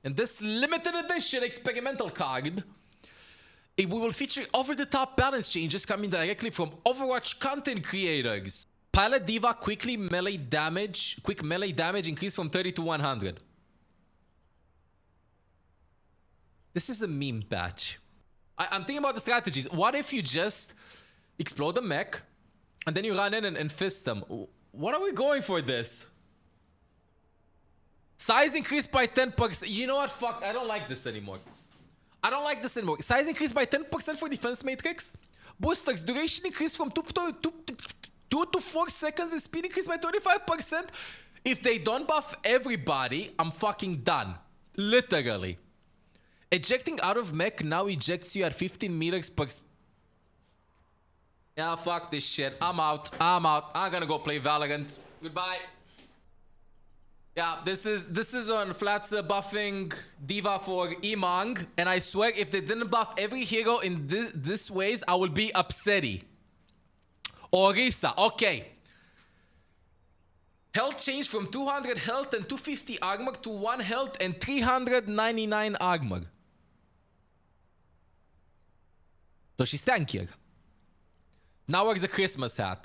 In this limited edition experimental card, we will feature over-the-top balance changes coming directly from Overwatch content creators. Pilot Diva quick melee damage increase from 30 to 100. This is a meme patch. I'm thinking about the strategies. What if you just explode the mech and then you run in and fist them? What are we going for this? Size increased by 10%. You know what? Fuck, I don't like this anymore. I don't like this anymore. Size increased by 10% for defense matrix. Boosters, duration increased from 2 to 4 seconds and speed increased by 25%. If they don't buff everybody, I'm fucking done. Literally. Ejecting out of mech now ejects you at 15 meters per... Yeah, fuck this shit. I'm out. I'm gonna go play Valorant. Goodbye. Yeah, this is on Flats buffing Diva for Emongg, and I swear if they didn't buff every hero in this ways, I will be upsetty. Orisa, okay. Health changed from 200 health and 250 armor to 1 health and 399 armor. So she's tankier. Now wears a Christmas hat.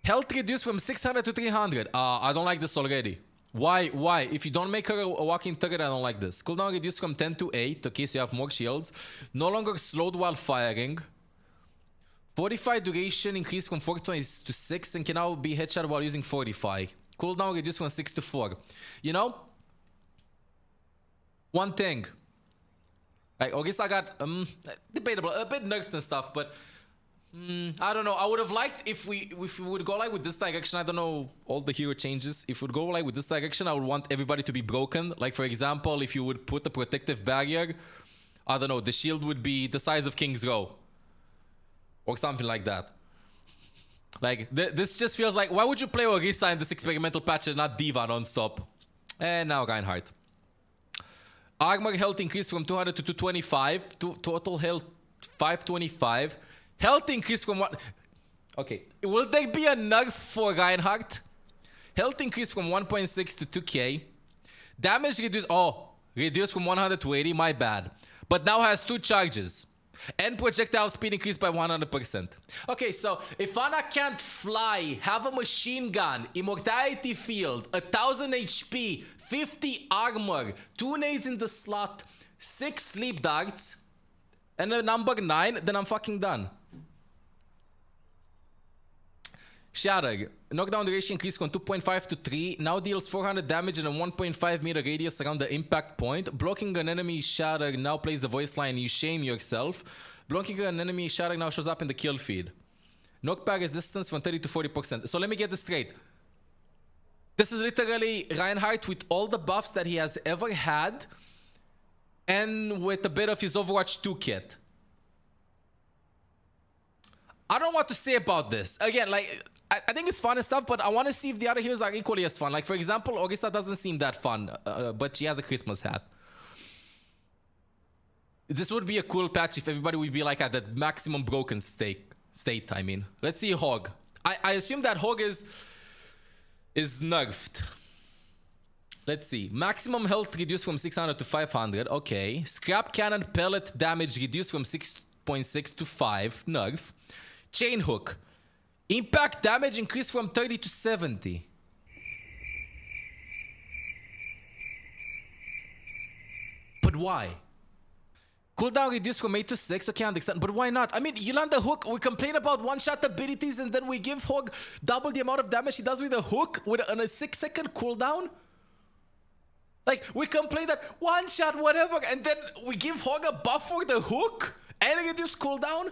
Health reduced from 600 to 300. I don't like this already. Why? If you don't make her a walking turret, I don't like this. Cooldown reduced from 10 to 8. Okay, so you have more shields. No longer slowed while firing. 45 duration increased from 4 to 6 and can now be headshot while using 45. Cooldown reduced from 6 to 4. You know? One thing. Like, I guess I got debatable, a bit nerfed and stuff, but I don't know. I would have liked if we would go like with this direction. I don't know all the hero changes. If we would go like with this direction, I would want everybody to be broken. Like for example, if you would put a protective barrier, I don't know, the shield would be the size of King's Row. Or something like that. Like, this just feels like, why would you play Orisa in this experimental patch and not Diva non-stop? And now Reinhardt. Armor health increased from 200 to 225. Total health 525. Health increase from what? Okay. Will there be a nerf for Reinhardt? Health increase from 1.6 to 2k. Damage reduced. Oh, reduced from 100 to 80. My bad. But now has 2 charges. And projectile speed increased by 100%. Okay, so if Ana can't fly, have a machine gun, immortality field, 1000 HP, 50 armor, 2 nades in the slot, 6 sleep darts, and a number 9, then I'm fucking done. Shatter. Knockdown duration increased from 2.5 to 3. Now deals 400 damage in a 1.5 meter radius around the impact point. Blocking an enemy shatter now plays the voice line, you shame yourself. Blocking an enemy shatter now shows up in the kill feed. Knockback resistance from 30 to 40%. So let me get this straight. This is literally Reinhardt with all the buffs that he has ever had. And with a bit of his Overwatch 2 kit. I don't know what to say about this. Again, like... I think it's fun and stuff, but I want to see if the other heroes are equally as fun. Like, for example, Orisa doesn't seem that fun, but she has a Christmas hat. This would be a cool patch if everybody would be like at that maximum broken state, I mean. Let's see Hog. I assume that Hog is nerfed. Let's see. Maximum health reduced from 600 to 500. Okay. Scrap cannon pellet damage reduced from 6.6 to 5. Nerf. Chain hook. Impact damage increased from 30 to 70. But why? Cooldown reduced from 8 to 6. Okay, I understand. But why not? I mean, you land the hook. We complain about one-shot abilities and then we give Hog double the amount of damage he does with a hook on a 6-second cooldown? Like, we complain that one-shot whatever and then we give Hog a buff for the hook and reduce cooldown?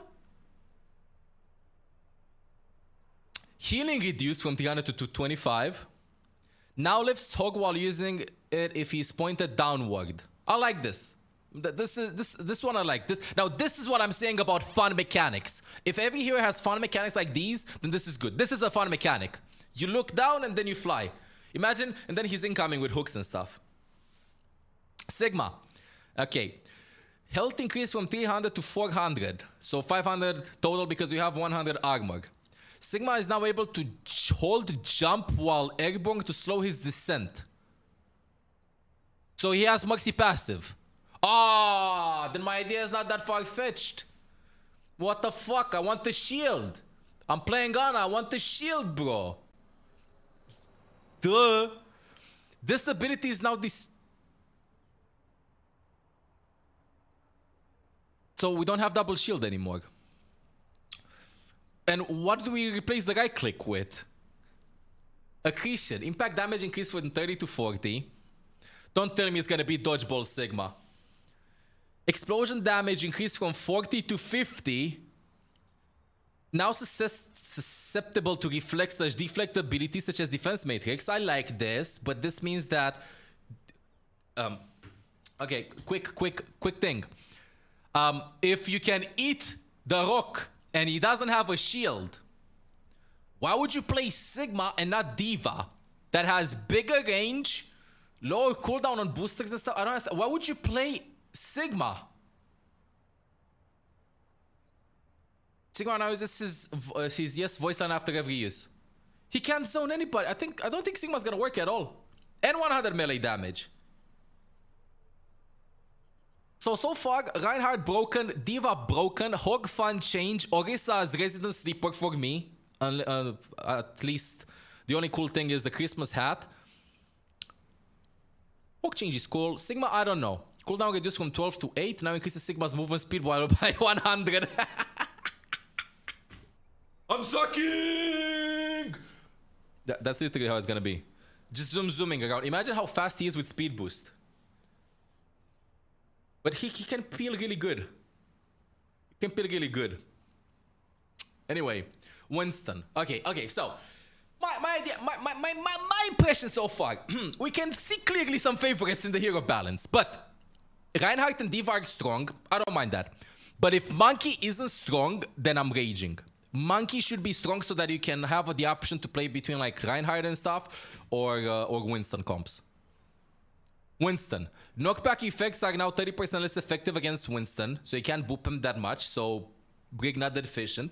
Healing reduced from 300 to 225. Now lifts Hog while using it if he's pointed downward. I like this. This one I like. Now this is what I'm saying about fun mechanics. If every hero has fun mechanics like these, then this is good. This is a fun mechanic. You look down and then you fly. Imagine, and then he's incoming with hooks and stuff. Sigma. Okay. Health increased from 300 to 400. So 500 total because we have 100 armor. Sigma is now able to hold jump while airborne to slow his descent. So he has maxi passive. Ah, then my idea is not that far-fetched. What the fuck? I want the shield. I'm playing Ana. I want the shield, bro. Duh. This ability is now this. So we don't have double shield anymore. And what do we replace the right click with? Accretion. Impact damage increase from 30 to 40. Don't tell me it's gonna be dodgeball Sigma. Explosion damage increase from 40 to 50. Now susceptible to reflect/deflect abilities such as defense matrix. I like this, but this means that okay, quick thing. If you can eat the rock and he doesn't have a shield, why would you play Sigma and not Diva that has bigger range, lower cooldown on boosters and stuff? I don't understand. Why would you play Sigma? Sigma now uses his yes voice line after every use. He can't zone anybody. I don't think Sigma's gonna work at all. And 100 melee damage. So far, Reinhardt broken, Diva broken, Hog Fun change, Orisa's Resident Sleeper for me. At least the only cool thing is the Christmas hat. Hog change is cool. Sigma, I don't know. Cooldown reduced from 12 to 8. Now increases Sigma's movement speed by 100. I'm sucking! That's literally how it's gonna be. Just zooming around. Imagine how fast he is with speed boost. But he can peel really good. He can peel really good. Anyway, Winston. Okay, so my idea, my impression so far. We can see clearly some favorites in the hero balance, but Reinhardt and Diva are strong. I don't mind that. But if Monkey isn't strong, then I'm raging. Monkey should be strong so that you can have the option to play between like Reinhardt and stuff, or Winston comps. Winston. Knockback effects are now 30% less effective against Winston, so you can't boop him that much, so Brig not that efficient.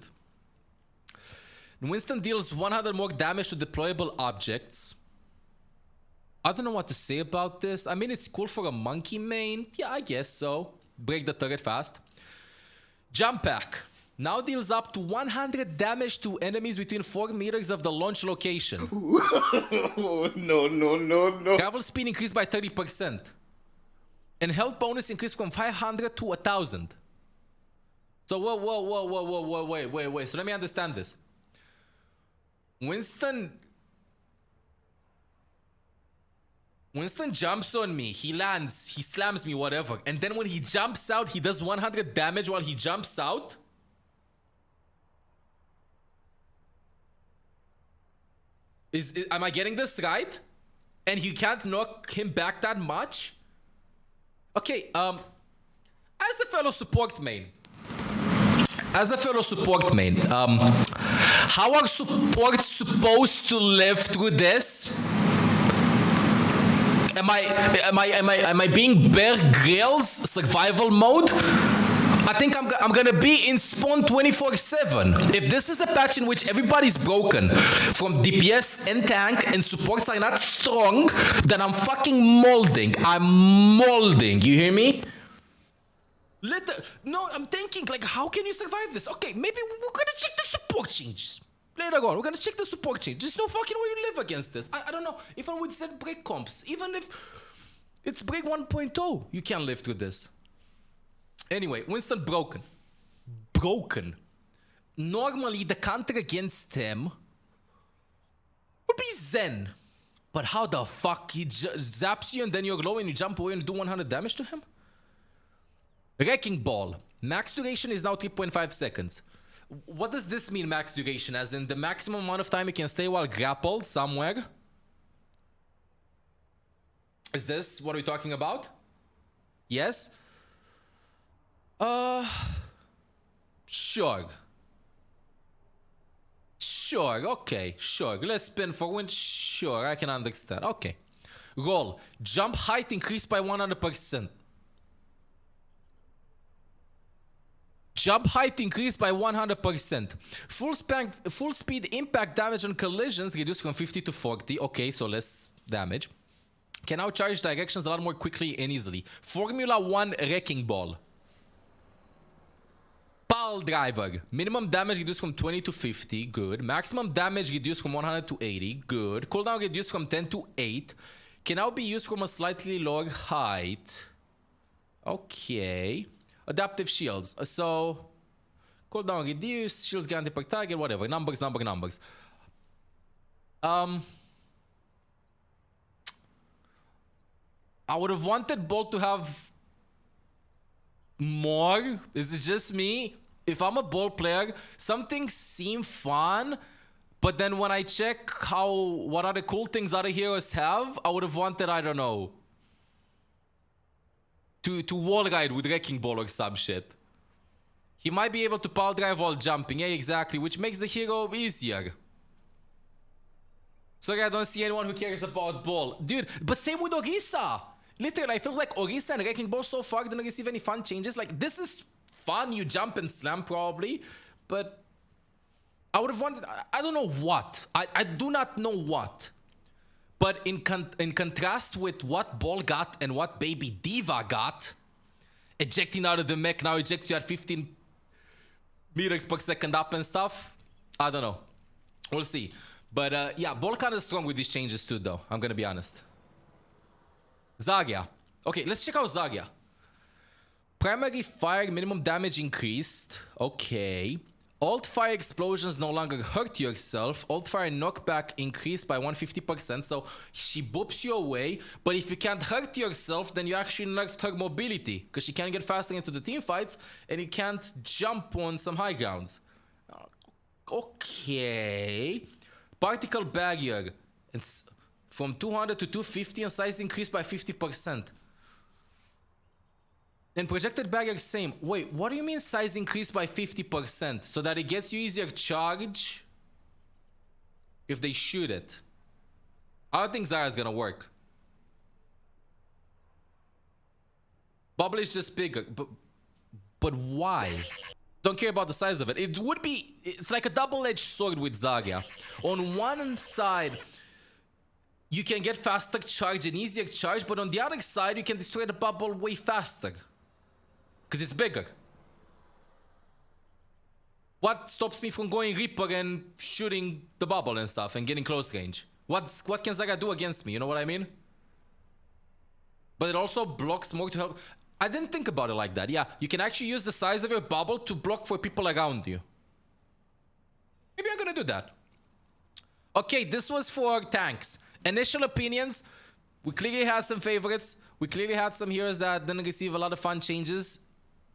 Winston deals 100 more damage to deployable objects. I don't know what to say about this. I mean, it's cool for a monkey main. Yeah, I guess so. Break the turret fast. Jump pack. Now deals up to 100 damage to enemies within 4 meters of the launch location. No. Travel speed increased by 30%. And health bonus increased from 500 to 1,000. So, wait. So let me understand this. Winston jumps on me. He lands. He slams me, whatever. And then when he jumps out, he does 100 damage while he jumps out. Am I getting this right? And you can't knock him back that much? Okay, as a fellow support main, how are supports supposed to live through this? Am I being Bear Grylls survival mode? I think I'm gonna be in spawn 24/7. If this is a patch in which everybody's broken from DPS and tank and supports are not strong, then I'm fucking molding. I'm molding. You hear me? No, I'm thinking like, how can you survive this? Okay, maybe we're gonna check the support changes. Later on, we're gonna check the support change. There's no fucking way you live against this. I don't know. Even with Z break comps, even if it's break 1.0, you can't live through this. Anyway, Winston broken. Normally, the counter against him would be Zen. But how the fuck he zaps you and then you're low and you jump away and do 100 damage to him? Wrecking Ball. Max duration is now 3.5 seconds. What does this mean, max duration? As in the maximum amount of time you can stay while grappled somewhere? Is this what we're talking about? Yes? Sure. Okay, sure. Let's spin for win. Sure, I can understand. Okay. Roll. Jump height increased by 100%. Jump height increased by 100%. Full speed impact damage on collisions reduced from 50 to 40. Okay, so less damage. Can now charge directions a lot more quickly and easily. Formula 1 Wrecking Ball. Pile Driver. Minimum damage reduced from 20 to 50. Good. Maximum damage reduced from 100 to 80. Good. Cooldown reduced from 10 to 8. Can now be used from a slightly lower height. Okay. Adaptive shields. So, cooldown reduced, shields granted per target, whatever. Numbers. I would have wanted Bolt to have more. Is it just me? If I'm a Bolt player, some things seem fun, but then when I check what other cool things other heroes have, I would have wanted, I don't know, to wall ride with Wrecking Ball or some shit. He might be able to pile drive while jumping. Yeah, exactly, which makes the hero easier. Sorry, I don't see anyone who cares about Ball. Dude, but same with Orisa. Literally, it feels like Orisa and Wrecking Ball so far didn't receive any fun changes. Like, this is fun. You jump and slam probably, but I would have wanted, I don't know what. I do not know what. But in contrast with what Ball got and what Baby Diva got, ejecting out of the mech now ejects you at 15 meters per second up and stuff. I don't know. We'll see. But yeah, Ball kind of strong with these changes too, though. I'm gonna be honest. Zarya. Okay, let's check out Zarya. Primary fire minimum damage increased. Okay. Alt fire explosions no longer hurt yourself. Alt fire knockback increased by 150%. So she boops you away. But if you can't hurt yourself, then you actually nerfed her mobility. Because she can't get faster into the team fights. And you can't jump on some high grounds. Okay. Particle barrier. It's from 200 to 250 and size increased by 50%. And projected barrier same. Wait, what do you mean size increased by 50%? So that it gets you easier charge if they shoot it? I don't think Zarya's gonna work. Bubble is just bigger, but why? Don't care about the size of it. It would be, it's like a double-edged sword with Zarya. On one side, you can get faster charge and easier charge, but on the other side, you can destroy the bubble way faster. Because it's bigger. What stops me from going Reaper and shooting the bubble and stuff and getting close range? What can Zarya do against me? You know what I mean? But it also blocks more to help. I didn't think about it like that. Yeah, you can actually use the size of your bubble to block for people around you. Maybe I'm gonna do that. Okay, this was for tanks. Initial opinions. We clearly had some favorites. We clearly had some heroes that didn't receive a lot of fun changes.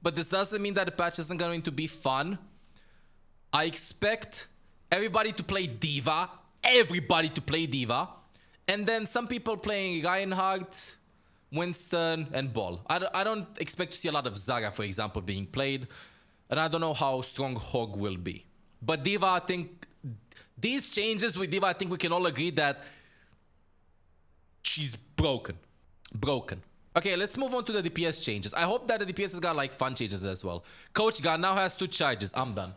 But this doesn't mean that the patch isn't going to be fun. I expect everybody to play Diva. Everybody to play Diva. And then some people playing Reinhardt, Winston, and Ball. I don't expect to see a lot of Zarya, for example, being played. And I don't know how strong Hog will be. But Diva, I think... These changes with Diva, I think we can all agree that... she's broken. Broken. Okay, let's move on to the DPS changes. I hope that the DPS has got like fun changes as well. Coach God now has 2 charges. I'm done.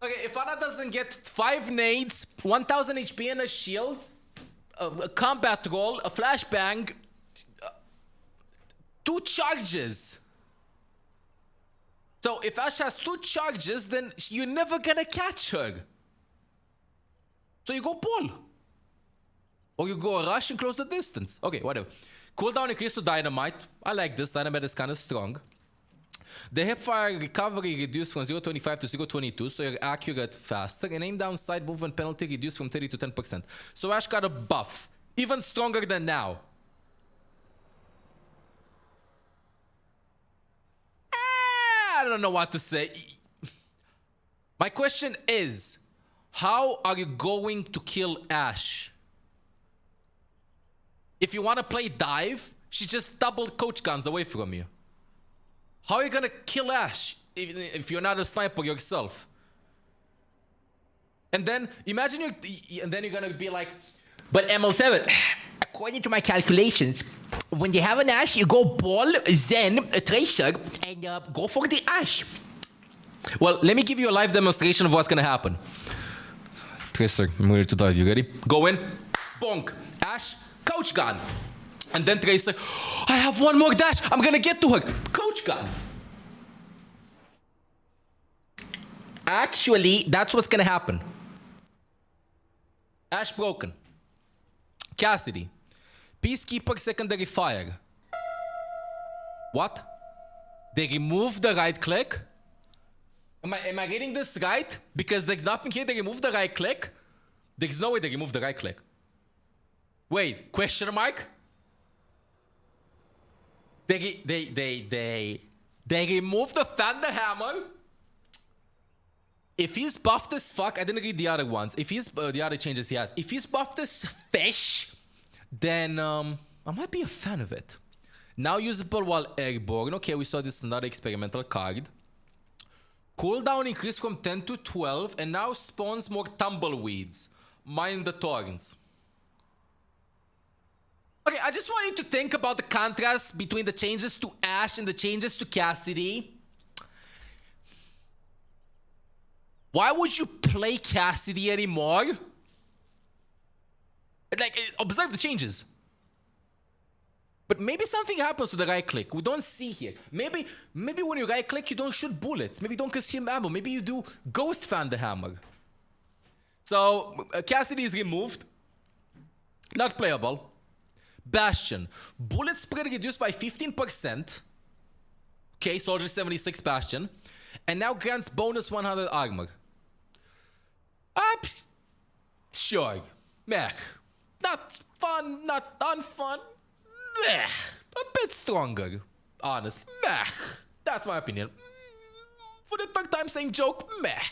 Okay, if Ana doesn't get 5 nades, 1000 HP and a shield, a combat roll, a flashbang, 2 charges. So if Ashe has 2 charges, then you're never gonna catch her. So you go pull. Or you go rush and close the distance. Okay, whatever. Cooldown increase to Dynamite. I like this. Dynamite is kind of strong. The hipfire recovery reduced from 0.25 to 0.22, so you're accurate faster. And aim down side movement penalty reduced from 30 to 10%. So Ashe got a buff. Even stronger than now. I don't know what to say. My question is, how are you going to kill Ashe? If you want to play dive, she just doubled coach guns away from you. How are you gonna kill Ashe if you're not a sniper yourself? And then imagine you're gonna be like, but mL7, according to my calculations, when you have an Ashe, you go Ball, Zen, a Tracer, and go for the Ashe. Well, let me give you a live demonstration of what's gonna happen. Tracer, I'm ready to dive. You ready? Go in. Bonk. Ash. Coach gun. And then Tracer. I have one more dash. I'm gonna get to her. Coach gun. Actually, that's what's gonna happen. Ash broken. Cassidy. Peacekeeper secondary fire. What? They removed the right click? Am I reading this right? Because there's nothing here. They removed the right click? There's no way they removed the right click. Wait, question mark? They removed the Thunder Hammer? If he's buffed as fuck, I didn't read the other ones. If he's the other changes he has. If he's buffed as fish, then I might be a fan of it. Now usable while airborne. Okay, we saw this is another experimental card. Cooldown increased from 10 to 12 and now spawns more tumbleweeds. Mind the thorns. Okay, I just want you to think about the contrast between the changes to Ash and the changes to Cassidy. Why would you play Cassidy anymore? Like, observe the changes. But maybe something happens to the right click. We don't see here. Maybe when you right click, you don't shoot bullets. Maybe you don't consume ammo. Maybe you do Ghost Thunder Hammer. So Cassidy is removed. Not playable. Bastion. Bullet spread reduced by 15%. Okay, Soldier 76 Bastion. And now grants bonus 100 armor. Sure. Meh. Not fun, not unfun. Meh. A bit stronger. Honest. Meh. That's my opinion. For the third time saying joke. Meh.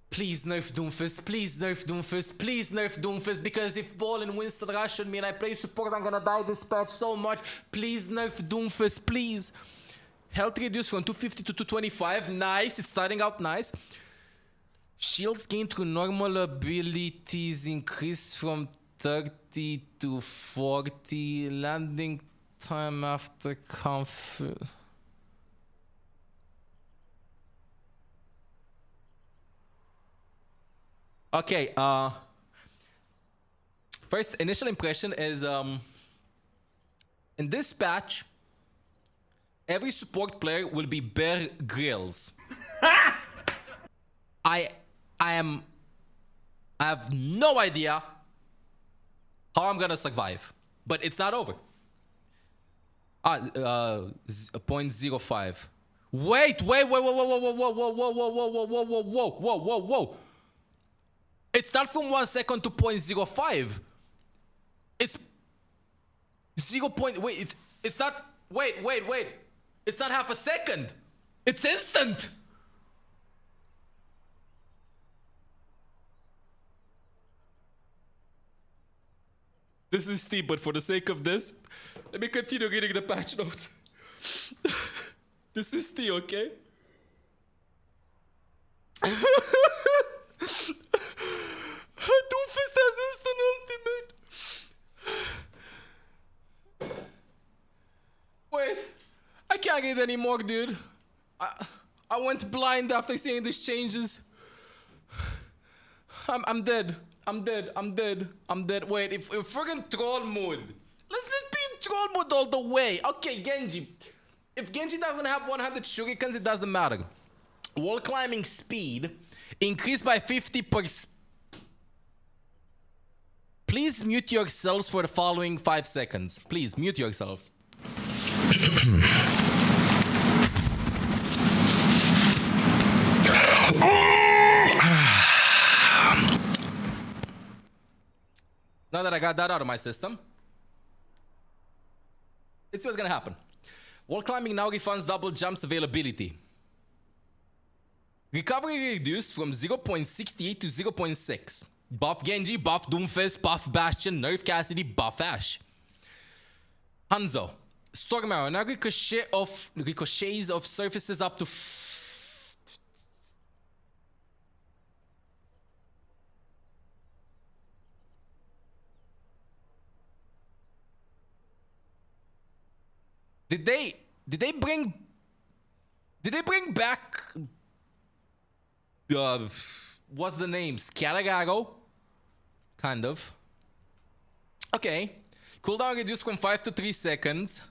Please nerf Doomfist. Please nerf Doomfist. Please nerf Doomfist. Because if Ball and Winston rush on me and I play support, I'm gonna die this patch so much. Please nerf Doomfist. Please. Health reduced from 250 to 225. Nice. It's starting out nice. Shields gained through normal abilities increased from 30 to 40. Landing time after comfort. Okay, first initial impression is in this patch, every support player will be Bear Grylls. I have no idea how I'm gonna survive, but it's not over. 0.05. Wait, whoa. It's not from 1 second to 0.05. It's 0. Wait, it's not. Wait. It's not half a second. It's instant. This is steep, but for the sake of this, let me continue reading the patch notes. This is T, okay? Doomfist has instant ultimate. Wait, I can't get any more, dude. I went blind after seeing these changes. I'm dead. Wait, if we're in troll mode, let's be in troll mode all the way. Okay, Genji. If Genji doesn't have 100 shurikens, it doesn't matter. Wall climbing speed increased by 50%. Please mute yourselves for the following 5 seconds. Please mute yourselves. Now that I got that out of my system, let's see what's gonna happen. Wall climbing now refunds double jumps availability. Recovery reduced from 0.68 to 0.6. Buff Genji, buff Doomfist, buff Bastion, nerf Cassidy, buff Ash. Hanzo. Storm Arrow now ricochets of surfaces up to Did they bring Did they bring back... what's the name? Scalagago? Kind of. Okay. Cooldown reduced from 5 to 3 seconds.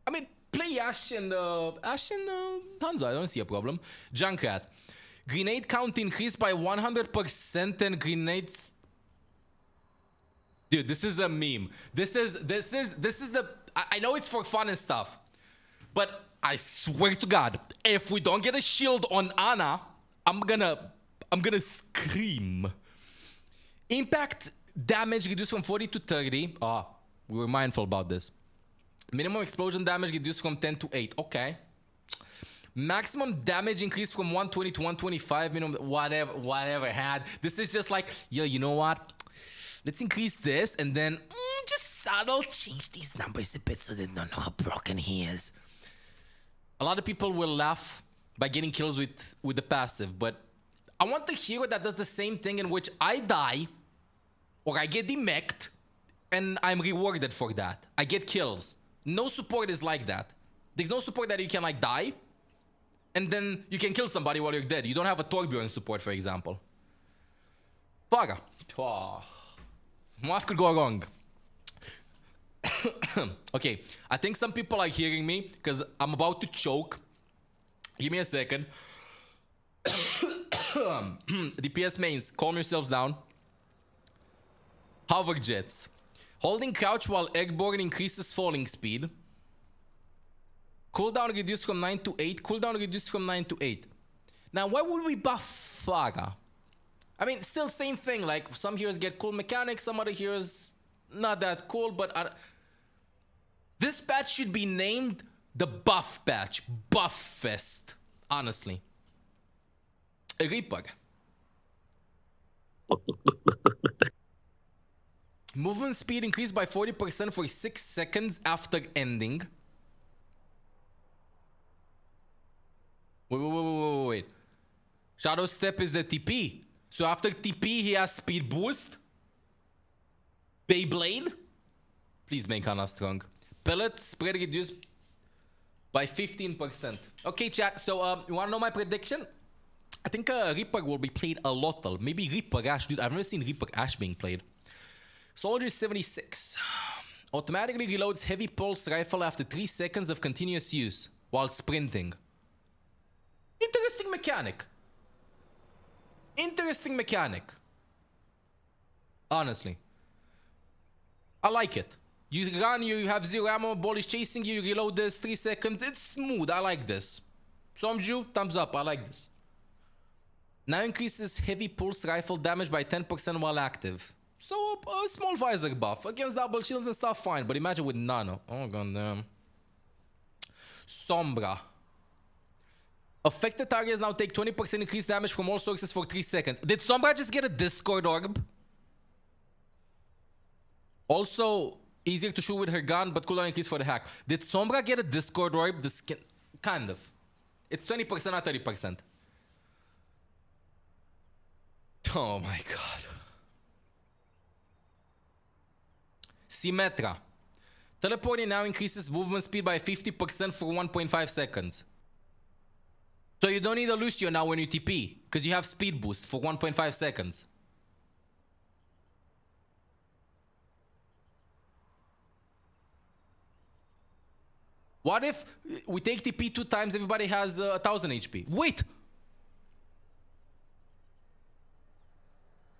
I mean, play Ashe and Hanzo. I don't see a problem. Junkrat. Grenade count increased by 100% and grenades... Dude, this is a meme. This is the... I know it's for fun and stuff. But I swear to God, if we don't get a shield on Ana, I'm gonna scream. Impact damage reduced from 40 to 30. Ah, we were mindful about this. Minimum explosion damage reduced from 10 to 8. Okay. Maximum damage increased from 120 to 125. Minimum, whatever had. This is just like, yo, you know what? Let's increase this and then just subtle change these numbers a bit so they don't know how broken he is. A lot of people will laugh by getting kills with the passive, but I want the hero that does the same thing in which I die or I get demeched and I'm rewarded for that. I get kills. No support is like that. There's no support that you can like die and then you can kill somebody while you're dead. You don't have a Torbjorn support, for example. Paga. Oh. What could go wrong? Okay, I think some people are hearing me because I'm about to choke. Give me a second. DPS mains, calm yourselves down. Hover jets. Holding crouch while airborne increases falling speed. Cooldown reduced from 9 to 8. Cooldown reduced from 9 to 8. Now, why would we buff Faga? I mean, still same thing. Like, some heroes get cool mechanics, some other heroes not that cool, but... This patch should be named the Buff Patch. Buff Fest. Honestly. Reaper. Movement speed increased by 40% for 6 seconds after ending. Wait. Shadow Step is the TP. So after TP, he has speed boost. Beyblade. Please make Hana strong. Pellet spread reduced by 15%. Okay, chat. So, you wanna know my prediction? I think Reaper will be played a lot. Maybe Reaper Ash. Dude, I've never seen Reaper Ash being played. Soldier 76. Automatically reloads heavy pulse rifle after 3 seconds of continuous use while sprinting. Interesting mechanic. Interesting mechanic. Honestly. I like it. You run, you have 0 ammo, ball is chasing you, you reload this, 3 seconds. It's smooth, I like this. Somju, thumbs up, I like this. Now increases heavy pulse rifle damage by 10% while active. So, a small visor buff. Against double shields and stuff, fine. But imagine with nano. Oh, goddamn. Sombra. Affected targets now take 20% increased damage from all sources for 3 seconds. Did Sombra just get a Discord orb? Also, easier to shoot with her gun, but cooldown increase for the hack. Did Sombra get a Discord orb? The skin... Kind of. It's 20%, not 30%. Oh my god. Symmetra. Teleporting now increases movement speed by 50% for 1.5 seconds. So you don't need a Lucio now when you TP, because you have speed boost for 1.5 seconds. What if we take TP 2 times, everybody has 1000 HP? Wait!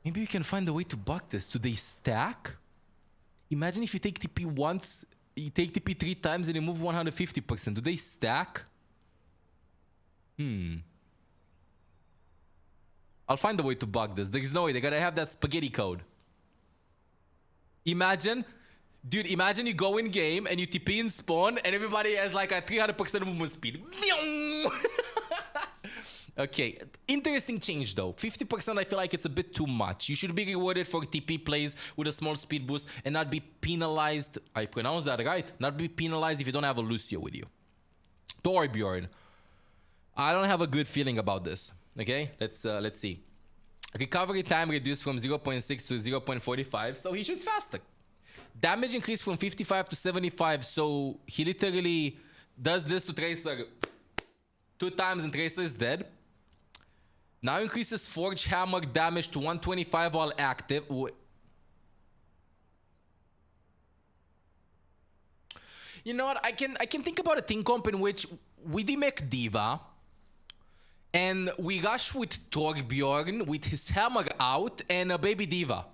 Maybe we can find a way to bug this. Do they stack? Imagine if you take TP once, you take TP 3 times and you move 150%. Do they stack? I'll find a way to bug this. There's no way. They gotta have that spaghetti code. Imagine... Dude, imagine you go in game and you TP in spawn and everybody has like a 300% movement speed. Okay, interesting change though. 50% I feel like it's a bit too much. You should be rewarded for TP plays with a small speed boost and not be penalized. I pronounced that right? Not be penalized if you don't have a Lucio with you. Torbjorn. I don't have a good feeling about this. Okay, let's see. Recovery time reduced from 0.6 to 0.45, so he shoots faster. Damage increased from 55 to 75, so he literally does this to Tracer 2 times and Tracer is dead. Now increases Forge Hammer damage to 125 while active. You know what? I can think about a team comp in which we demake D.Va and we rush with Torbjorn with his hammer out and a Baby D.Va.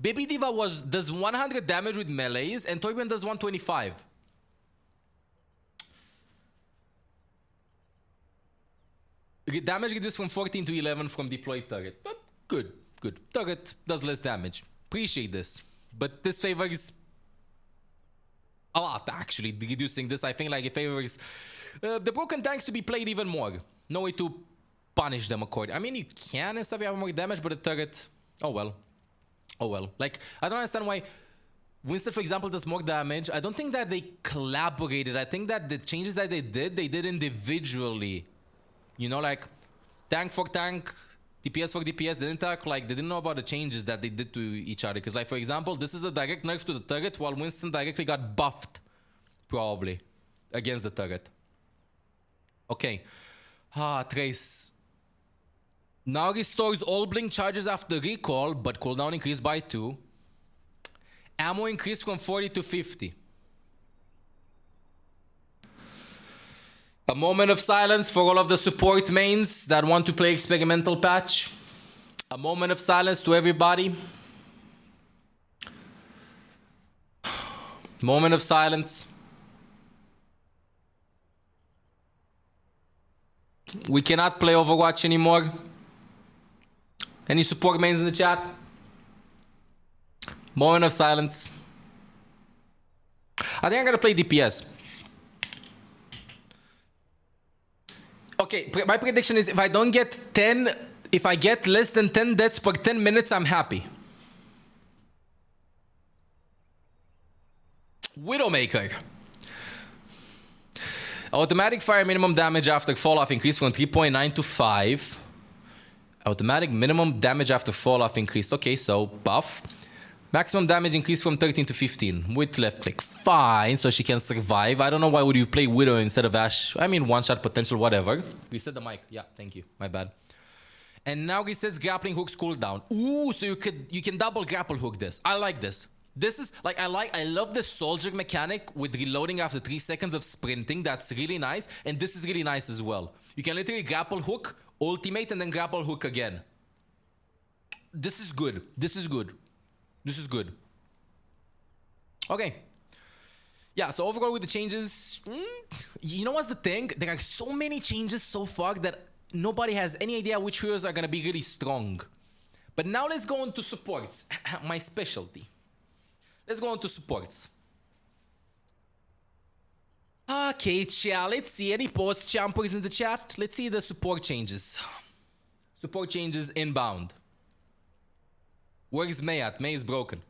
Baby D.Va does 100 damage with melees and Torbjorn does 125. Damage reduced from 14 to 11 from deployed turret. But good, good. Turret does less damage. Appreciate this. But this favors a lot, actually, reducing this. I think like it favors the broken tanks to be played even more. No way to punish them accordingly. I mean, you can and stuff, you have more damage, but the turret, oh well. Oh well. Like, I don't understand why Winston, for example, does more damage. I don't think that they collaborated. I think that the changes that they did individually. You know, like, tank for tank, DPS for DPS, they didn't talk, like, they didn't know about the changes that they did to each other. Because, like, for example, this is a direct nerf to the turret, while Winston directly got buffed, probably, against the turret. Okay. Trace. Now restores all blink charges after recall, but cooldown increased by 2. Ammo increased from 40 to 50. A moment of silence for all of the support mains that want to play experimental patch. A moment of silence to everybody. Moment of silence. We cannot play Overwatch anymore. Any support mains in the chat? Moment of silence. I think I'm gonna play DPS. Okay, my prediction is if I don't get 10, if I get less than 10 deaths per 10 minutes, I'm happy. Widowmaker. Automatic fire minimum damage after fall off increased from 3.9 to 5. Automatic minimum damage after fall off increased. Okay, so buff. Maximum damage increased from 13 to 15 with left click. Fine, so she can survive. I don't know why would you play Widow instead of Ashe. I mean, one shot potential, whatever. Reset the mic. Yeah, thank you. My bad. And now resets grappling hooks cooldown. Ooh, so you can double grapple hook this. I like this. This is like I love the soldier mechanic with reloading after 3 seconds of sprinting. That's really nice. And this is really nice as well. You can literally grapple hook, ultimate, and then grapple hook again. This is good. This is good. This is good. Okay. Yeah, so overall with the changes, you know what's the thing? There are so many changes so far that nobody has any idea which heroes are going to be really strong. But now let's go on to supports. My specialty. Let's go on to supports. Okay, chat. Let's see any post jumpers in the chat. Let's see the support changes. Support changes inbound. Where is May at? May is broken.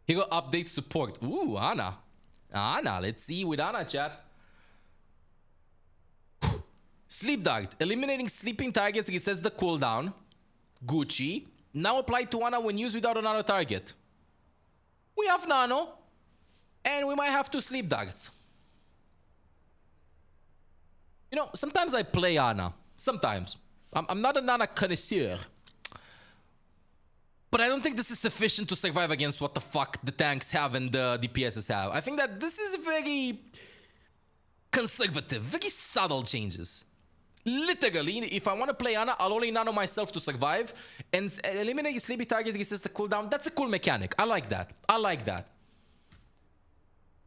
Hero update support. Ooh, Ana. Ana, let's see with Ana, chat. Sleep Dart. Eliminating sleeping targets resets the cooldown. Gucci. Now applied to Ana when used without a nano target. We have nano. And we might have 2 sleep darts. You know, sometimes I play Ana. Sometimes. I'm not a Nana connoisseur. But I don't think this is sufficient to survive against what the fuck the tanks have and the DPSs have. I think that this is very conservative, very subtle changes. Literally, if I want to play Ana, I'll only nano myself to survive. And eliminating sleepy targets resist the cooldown. That's a cool mechanic. I like that. I like that.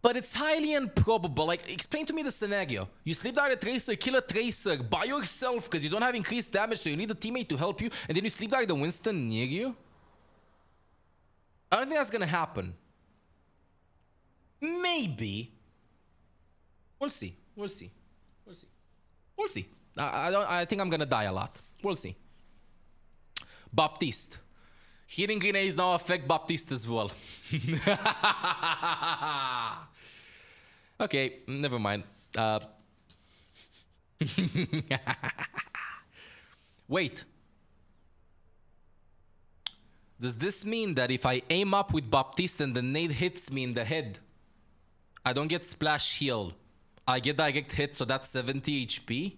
But it's highly improbable. Like, explain to me the scenario. You sleep dart a Tracer, kill a Tracer by yourself because you don't have increased damage, so you need a teammate to help you. And then you sleep dart the Winston near you. I don't think that's gonna happen. Maybe. We'll see. We'll see. We'll see. We'll see. I think I'm gonna die a lot. We'll see. Baptiste. Healing grenades now affect Baptiste as well. Okay, never mind. Wait. Does this mean that if I aim up with Baptiste and the nade hits me in the head, I don't get splash heal? I get direct hit, so that's 70 HP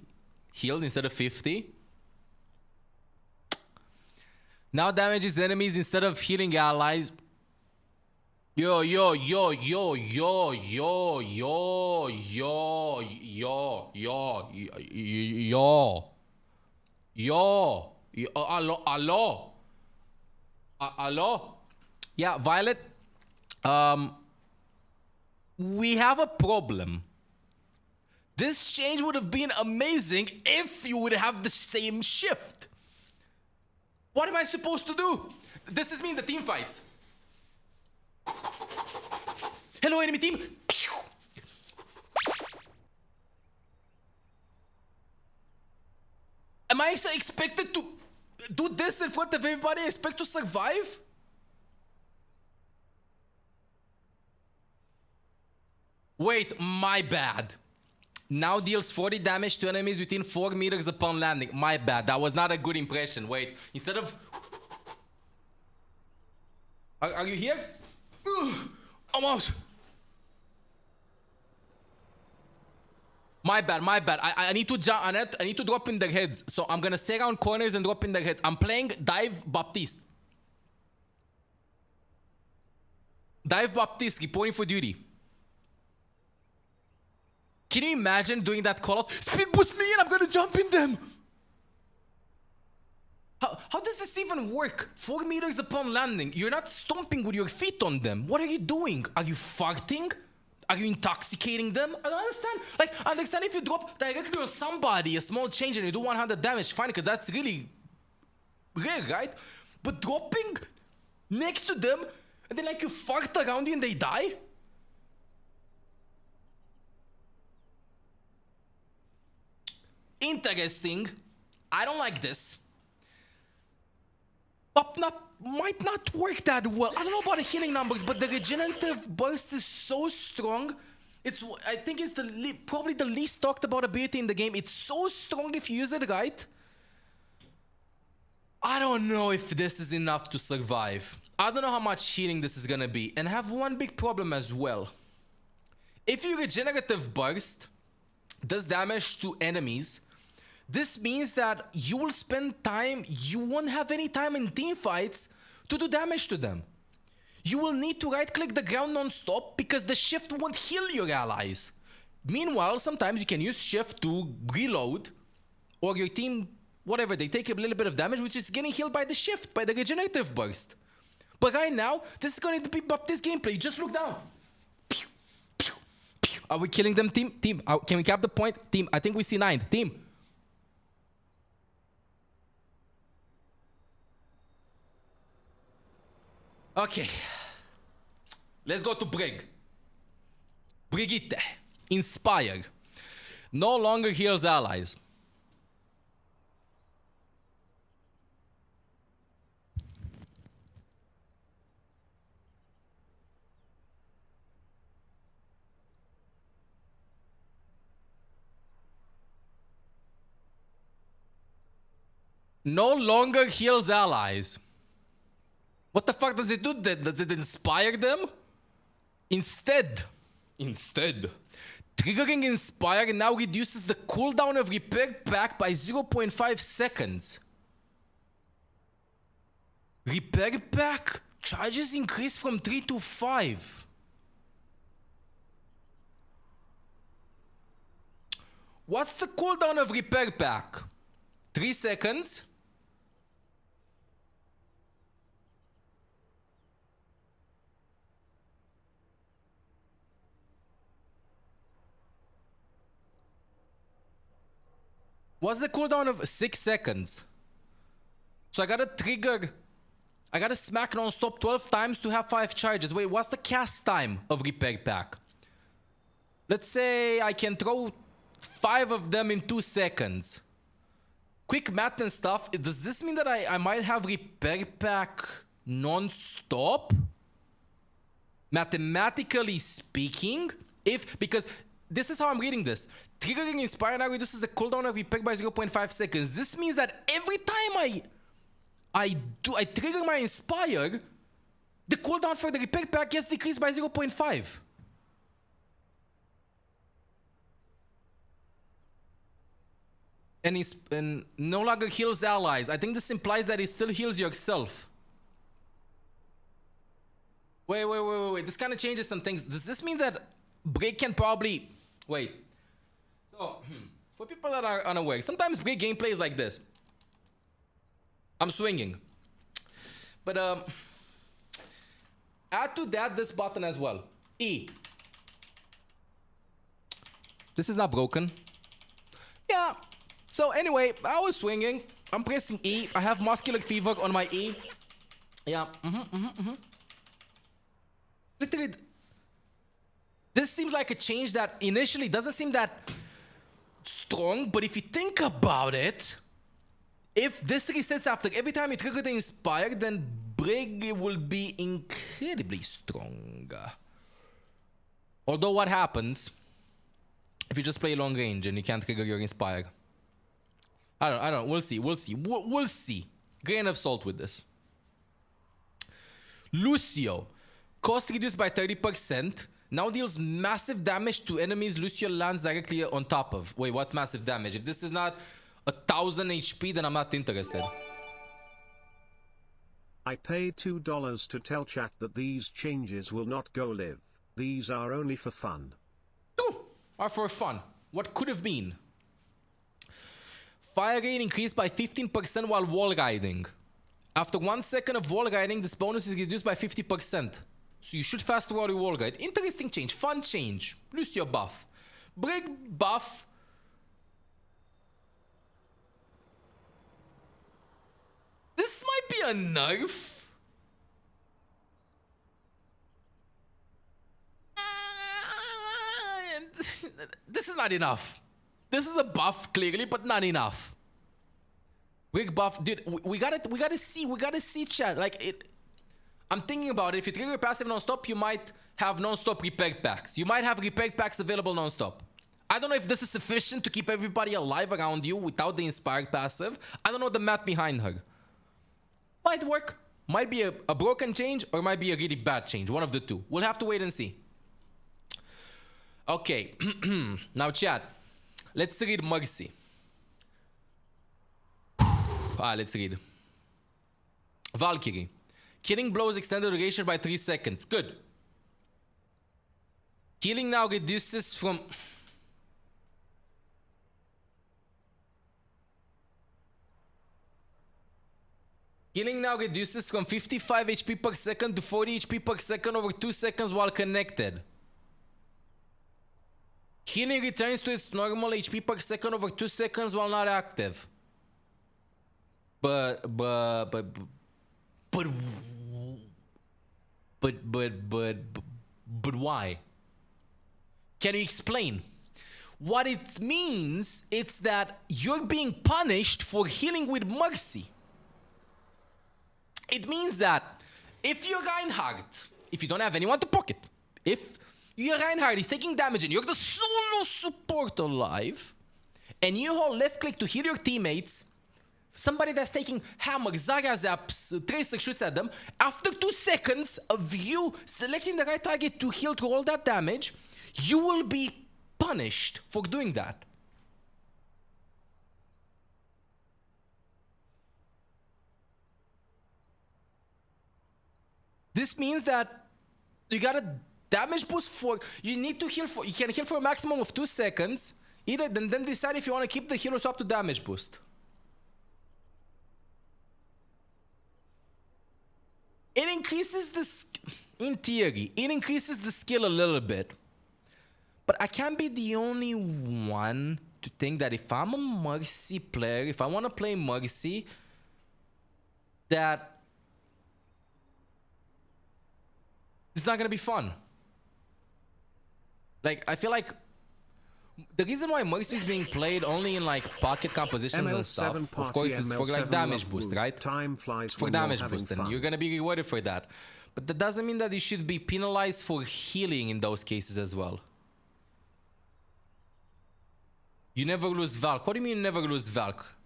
healed instead of 50. Now damages enemies instead of healing allies. Yo, yo, yo, yo, yo, yo, yo, yo, yo, yo, yo, yo, hello, hello, hello. Yeah, Violet. We have a problem. This change would have been amazing if you would have the same shift. What am I supposed to do? This is me in the team fights. Hello, enemy team. Am I expected to do this in front of everybody? I expect to survive? Wait, my bad. Now deals 40 damage to enemies within 4 meters upon landing. My bad. That was not a good impression. Wait, instead of... Are you here? I'm out. My bad, my bad. I need to jump. I need to drop in their heads. So I'm gonna stay around corners and drop in their heads. I'm playing Dive Baptiste. Dive Baptiste, reporting for duty. Can you imagine doing that call out? Speed boost me and I'm gonna jump in them. How does this even work? 4 meters upon landing. You're not stomping with your feet on them. What are you doing? Are you farting? Are you intoxicating them? I don't understand. Like, I understand if you drop directly on somebody, a small change, and you do 100 damage, fine, because that's really rare, right? But dropping next to them, and then like you fart around you and they die? Interesting. I don't like this. But might not work that well. I don't know about the healing numbers, but the regenerative burst is so strong. I think it's probably the least talked about ability in the game. It's so strong if you use it right. I don't know if this is enough to survive. I don't know how much healing this is gonna be. And I have one big problem as well. If your regenerative burst does damage to enemies, this means that you will spend time, you won't have any time in team fights to do damage to them. You will need to right click the ground non-stop because the shift won't heal your allies. Meanwhile, sometimes you can use shift to reload, or your team, whatever, they take a little bit of damage, which is getting healed by the shift, by the regenerative burst. But right now, this is going to be Baptiste gameplay. Just look down. Are we killing them, team? Team, can we cap the point? Team, I think we see 9. Team. Okay, let's go to Brig. Brigitte, Inspire. No longer heals allies. No longer heals allies. What the fuck does it do then? Does it inspire them? Instead, triggering Inspire now reduces the cooldown of Repair Pack by 0.5 seconds. Repair Pack charges increase from 3 to 5. What's the cooldown of Repair Pack? 3 seconds? What's the cooldown of 6 seconds? So I gotta trigger, I gotta smack non-stop 12 times to have 5 charges. Wait, what's the cast time of Repair Pack? Let's say I can throw 5 of them in 2 seconds. Quick math and stuff. Does this mean that I might have Repair Pack non-stop? Mathematically speaking, because this is how I'm reading this. Triggering Inspire now reduces the cooldown of Repair by 0.5 seconds. This means that every time I trigger my Inspire, the cooldown for the repair pack gets decreased by 0.5. And no longer heals allies. I think this implies that it still heals yourself. Wait. This kind of changes some things. Does this mean that Break can probably... Wait. So, for people that are unaware, sometimes Break gameplay is like this. I'm swinging. But, add to that this button as well. E. This is not broken. Yeah. So anyway, I was swinging. I'm pressing E. I have muscular fever on my E. Yeah. Literally, this seems like a change that initially doesn't seem that strong, but if you think about it, if this resets after every time you trigger the Inspire, then Brig will be incredibly strong. Although what happens if you just play long range and you can't trigger your Inspire? I don't know. We'll see. Grain of salt with this. Lucio. Cost reduced by 30%. Now deals massive damage to enemies Lucio lands directly on top of. Wait, what's massive damage? If this is not 1000 HP, then I'm not interested. I paid $2 to tell chat that these changes will not go live. These are only for fun. Are for fun. What could have been? Fire rate increased by 15% while wall riding. After 1 second of wall riding, this bonus is reduced by 50%. So you should fast while you wall ride. Interesting change. Fun change. Lucio buff. Brig buff. This might be a nerf. This is not enough. This is a buff, clearly, but not enough. Big buff, dude. We gotta see, chat. Like it. I'm thinking about it. If you trigger passive non-stop, you might have non-stop repair packs. You might have repair packs available non-stop. I don't know if this is sufficient to keep everybody alive around you without the inspired passive. I don't know the math behind her. Might work. Might be a broken change or might be a really bad change. One of the two. We'll have to wait and see. Okay. Now, chat. Let's read Mercy. Let's read. Valkyrie. Killing blows extended duration by 3 seconds. Good. Healing now reduces from... Healing now reduces from 55 HP per second to 40 HP per second over 2 seconds while connected. Healing returns to its normal HP per second over 2 seconds while not active. But why? Can you explain? What it means, it's that you're being punished for healing with mercy. It means that if you're Reinhardt, if you don't have anyone to pocket, if you're Reinhardt is taking damage and you're the solo support alive, and you hold left click to heal your teammates, somebody that's taking hammer, Zarya zaps, Tracer shoots at them, after 2 seconds of you selecting the right target to heal through all that damage, you will be punished for doing that. This means that you got a damage boost for, you need to heal for, you can heal for a maximum of 2 seconds, either then decide if you want to keep the heal or swap to damage boost. It increases the, in theory, it increases the skill a little bit. But I can't be the only one to think that if I'm a Mercy player, if I want to play Mercy, that it's not going to be fun. Like, I feel like the reason why Mercy is being played only in like pocket compositions and stuff, of course, is for like damage boost, right? Time flies for damage boost, and you're gonna be rewarded for that. But that doesn't mean that you should be penalized for healing in those cases as well. You never lose Valk. What do you mean you never lose Valk?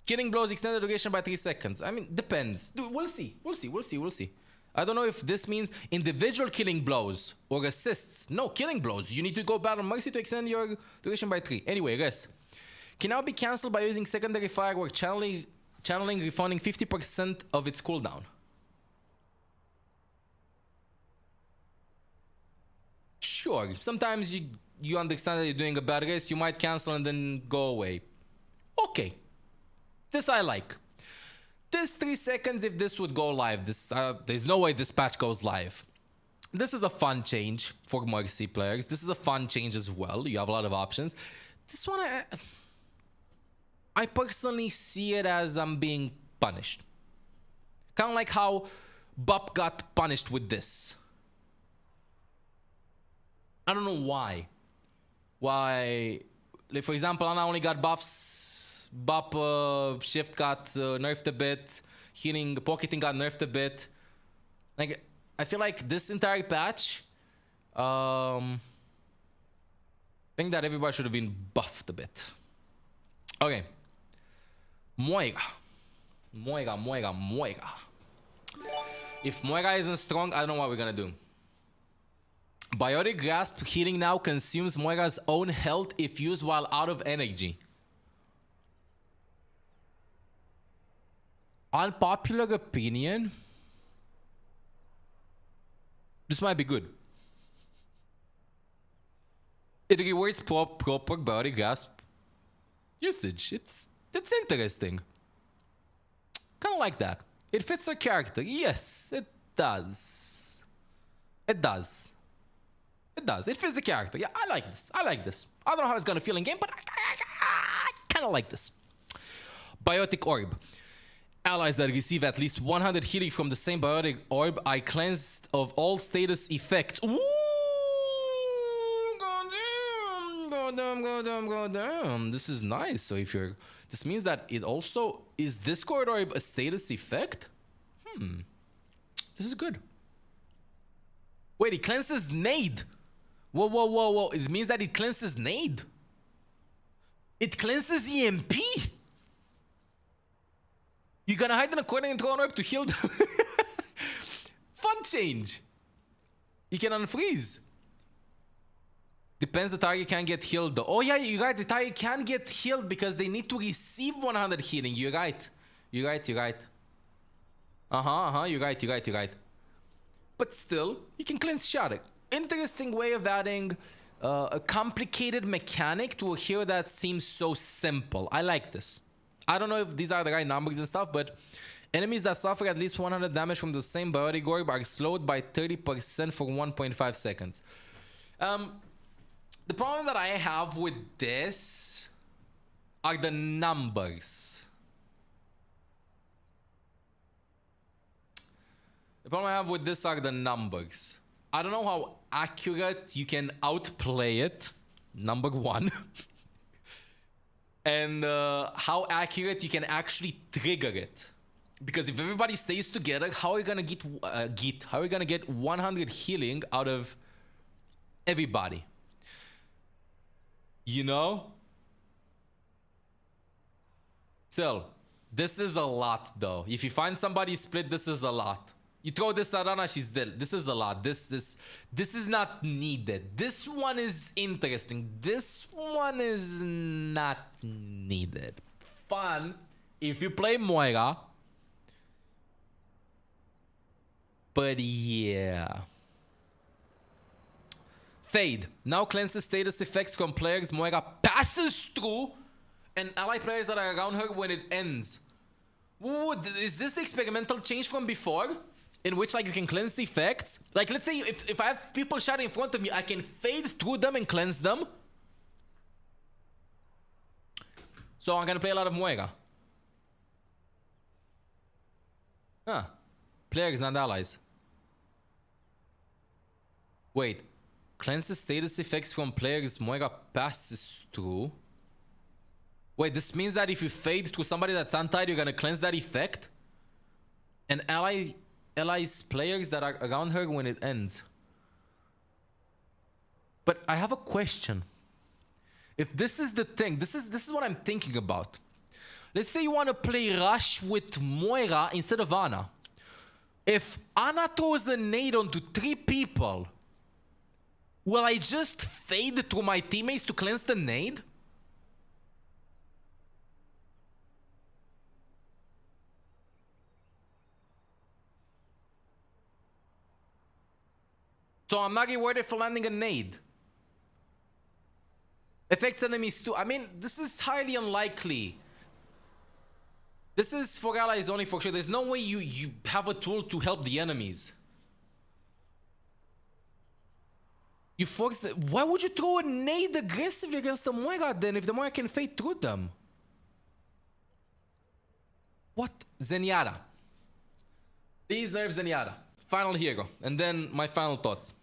Killing blows extended duration by 3 seconds. I mean, depends. Dude, we'll see. We'll see. I don't know if this means individual killing blows or assists. No, killing blows. You need to go battle mercy to extend your duration by 3. Anyway, guys. Can now be cancelled by using secondary firework channeling refunding 50% of its cooldown. Sure. Sometimes you understand that you're doing a bad race, you might cancel and then go away. Okay. This I like. This 3 seconds, if this would go live, there's no way this patch goes live. This is a fun change for Mercy players. This is a fun change as well. You have a lot of options. This one, I personally see it as I'm being punished. Kind of like how Bup got punished with this. I don't know why. Why, like for example, Ana only got buffs. Bup shift got nerfed a bit. Healing, pocketing got nerfed a bit. Like, I feel like this entire patch, I think that everybody should have been buffed a bit. Okay. MOIRA. If MOIRA isn't strong, I don't know what we're gonna do. Biotic Grasp healing now consumes MOIRA's own health if used while out of energy. Unpopular opinion. This might be good. It rewards proper Biotic Grasp usage. It's interesting. Kind of like that. It fits her character. Yes, it does. It does. It does. It fits the character. Yeah, I like this. I like this. I don't know how it's gonna feel in game, but I kind of like this. Biotic Orb. Allies that receive at least 100 healing from the same Biotic Orb are cleansed of all status effects. Ooh! Goddamn. This is nice. So if you're... This means that it also... Is Discord Orb a status effect? This is good. Wait, it cleanses Nade. Whoa. It means that it cleanses Nade. It cleanses EMP. You're gonna hide in a corner and throw an orb to heal them. Fun change. You can unfreeze. Depends, the target can get healed though. Oh yeah, you're right. The target can get healed because they need to receive 100 healing. You're right. You're right. You're right. But still, you can cleanse Shatter. Interesting way of adding a complicated mechanic to a hero that seems so simple. I like this. I don't know if these are the right numbers and stuff, but enemies that suffer at least 100 damage from the same Biotic Orb are slowed by 30% for 1.5 seconds. The problem that I have with this are the numbers. The problem I have with this are the numbers. I don't know how accurate you can outplay it, number one. And how accurate you can actually trigger it. Because if everybody stays together, how are you gonna how are you gonna get 100 healing out of everybody? You know? Still, this is a lot though. If you find somebody split, this is a lot. You throw this at Ana, she's dead. This is a lot. This is not needed. This one is interesting. This one is not needed. Fun if you play MOIRA. But yeah. Fade. Now cleanses status effects from players MOIRA passes through and ally players that are around her when it ends. Ooh, is this the experimental change from before? In which like you can cleanse the effects? Like let's say if I have people shouting in front of me, I can fade through them and cleanse them. So I'm gonna play a lot of MOIRA. Huh. Players, not allies. Wait. Cleanses status effects from players MOIRA passes through. Wait, this means that if you fade through somebody that's untied, you're gonna cleanse that effect? And allies players that are around her when it ends. But I have a question. If this is the thing, this is what I'm thinking about. Let's say you want to play Rush with MOIRA instead of ANA. If ANA throws the nade onto 3 people, will I just fade through my teammates to cleanse the nade? So I'm not rewarded for landing a nade. Affects enemies too. I mean, this is highly unlikely. This is for allies only for sure. There's no way you have a tool to help the enemies. You force the... Why would you throw a nade aggressively against the MOIRA then if the MOIRA can fade through them? What? ZENYATTA. These nerfs ZENYATTA. Final hero. And then my final thoughts.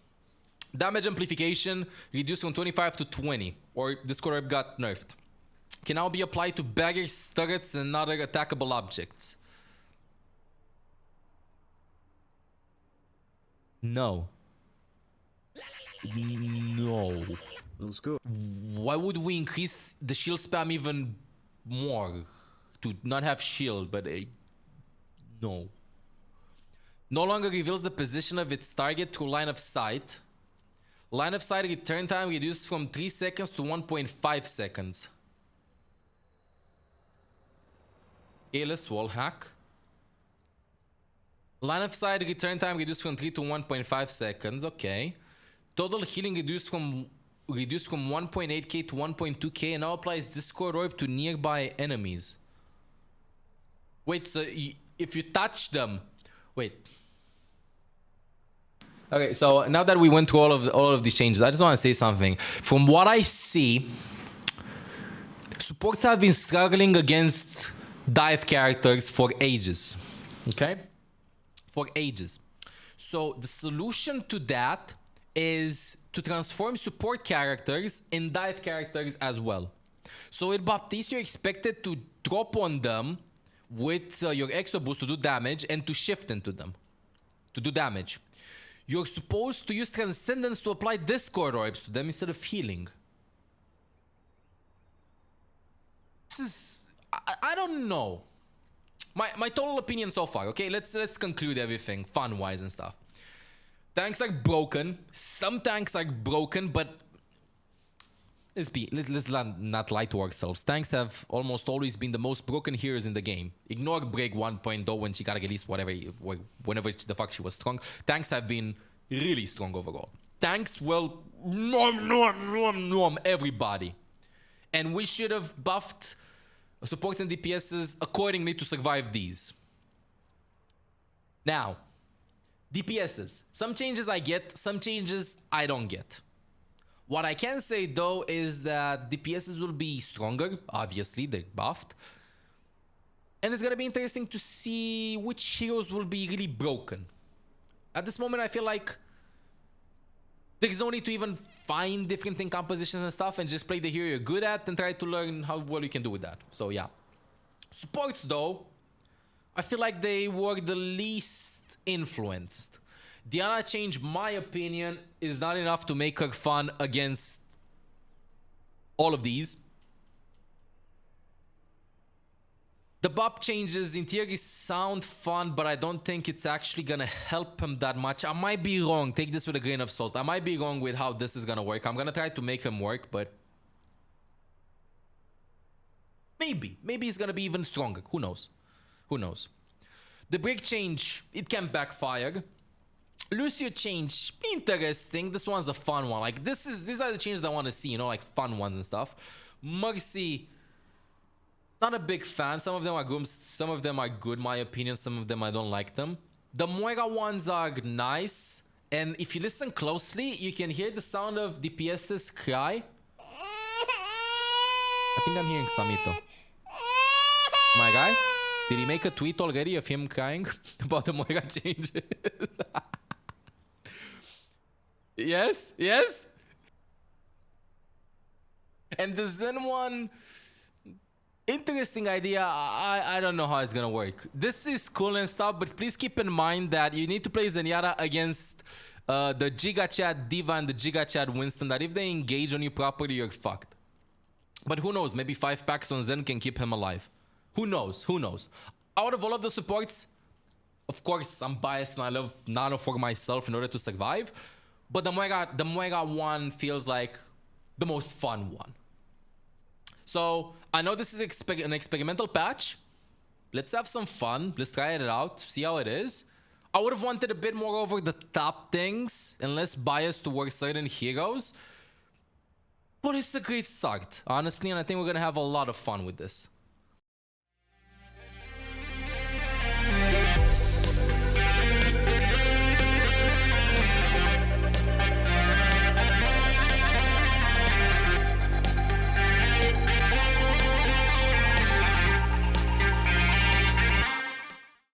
Damage amplification reduced from 25 to 20. Or this core got nerfed. Can now be applied to barriers, turrets, and other attackable objects. No. No. Let's go. Why would we increase the shield spam even more? To not have shield, but no. No longer reveals the position of its target through line of sight. Line of sight return time reduced from 3 seconds to 1.5 seconds. Let's wall hack. Line of sight return time reduced from 3 to 1.5 seconds. Okay. Total healing reduced from 1.8k to 1.2k and now applies Discord Orb to nearby enemies. Wait, so if you touch them, wait. Okay, so now that we went through all of these changes, I just want to say something. From what I see, supports have been struggling against dive characters for ages. Okay? For ages. So the solution to that is to transform support characters in dive characters as well. So with Baptiste, you're expected to drop on them with your exo boost to do damage and to shift into them to do damage. You're supposed to use Transcendence to apply Discord Orbs to them instead of healing. This is... I don't know. My total opinion so far, okay? Let's conclude everything fun-wise and stuff. Tanks are broken. Some tanks are broken, but let's not lie to ourselves. Tanks have almost always been the most broken heroes in the game. Ignore Break 1.0 when she got released, whenever the fuck she was strong. Tanks have been really strong overall. Tanks will nom everybody. And we should have buffed supports and DPSs accordingly to survive these. Now, DPSs. Some changes I get, some changes I don't get. What I can say though is that DPSs will be stronger. Obviously, they're buffed. And it's gonna be interesting to see which heroes will be really broken. At this moment, I feel like there's no need to even find different thing compositions and stuff and just play the hero you're good at and try to learn how well you can do with that. So yeah. Supports though, I feel like they were the least influenced. Diana change, my opinion, is not enough to make her fun against all of these. The Bob changes in theory sound fun, but I don't think it's actually gonna help him that much. I might be wrong. Take this with a grain of salt. I might be wrong with how this is gonna work. I'm gonna try to make him work, but maybe he's gonna be even stronger. Who knows? Who knows? The break change, it can backfire. Lucio change, interesting. This one's a fun one. Like these are the changes I want to see, you know, like fun ones and stuff. Mercy, not a big fan. Some of them are good, some of them are good, my opinion. Some of them I don't like them. The MOIRA ones are nice, and if you listen closely, you can hear the sound of DPS's cry. I think I'm hearing Samito. My guy, did he make a tweet already of him crying about the MOIRA changes? Yes, yes. And the Zen one, interesting idea. I don't know how it's gonna work. This is cool and stuff, but please keep in mind that you need to play ZENYATTA against the Giga Chat Diva and the Giga Chat Winston, that if they engage on you properly, you're fucked. But who knows, maybe 5 packs on Zen can keep him alive. Who knows? Who knows? Out of all of the supports, of course, I'm biased and I love Nano for myself in order to survive. But the MOIRA one feels like the most fun one. So I know this is an experimental patch. Let's have some fun. Let's try it out. See how it is. I would have wanted a bit more over the top things and less bias towards certain heroes. But it's a great start, honestly, and I think we're gonna have a lot of fun with this.